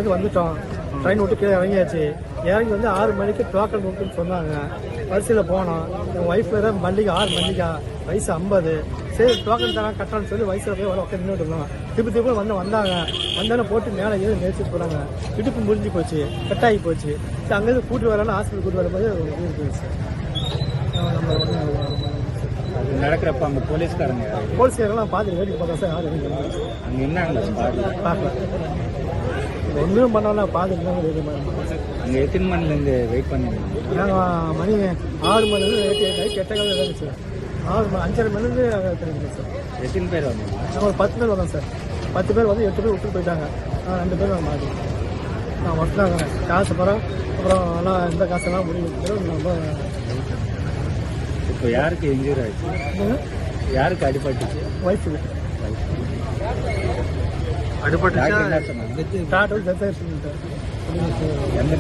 அங்கேருந்து வந்துட்டோம். ட்ரெயின் விட்டு கீழே இறங்கியாச்சு. இறங்கி வந்து 6 மணிக்கு டோக்கன் புக்குன்னு சொன்னாங்க. வரிசையில் போனோம். என் ஒய்ஃப் வேறு மல்லிகா 6 மல்லிகா வயசு 50. சரி டோக்கன் தரான் கட்டணும்னு சொல்லி வயசில் போய் உட்காந்து நின்றுட்டு இருந்தோம். திருப்பி வந்தாங்க. வந்தாலும் போட்டு மேலே ஏறி நெரிச்சிட்டு போகிறாங்க. இடுப்பு முடிஞ்சு போச்சு, கட்டாகி போச்சு. சரி அங்கேருந்து கூட்டு வரலான்னு ஹாஸ்பிட்டல் கூட்டு வரும்போது போயிடுச்சு. அது நடக்கிறப்ப அங்கே போலீஸ்காரெல்லாம் பார்த்துட்டு வேடிக்கை பார்த்தா சார் யாரும் அங்கே என்ன பார்க்கல. ஒன்றும் பண்ணலாம் பார்த்துட்டு அங்கே எத்தனை மணிலேருந்து வெயிட் பண்ணுவீங்க? நாங்கள் மணி 6 மணிலேருந்து நைட் 8 காலம் இருந்துச்சு. 5:30 மணிலேருந்து தெரிஞ்சுங்க சார். எத்தனை பேர் வந்தீங்க? நாங்கள் ஒரு 10 பேர் வந்தோம் சார். 10 பேர் வந்து 8 பேர் விட்டு போயிட்டாங்க. 2 பேர் நான் மாட்டேன். நான் ஒருத்தாங்க காசு போகிறோம். அப்புறம் எல்லாம் இந்த காசெல்லாம் முடிவு ரொம்ப. இப்போ யாருக்கு இன்ஜூரி ஆயிடுச்சு? யாருக்கு அடிபட்டுச்சு? வயசு அடிபட்டு டாக்டர் எந்த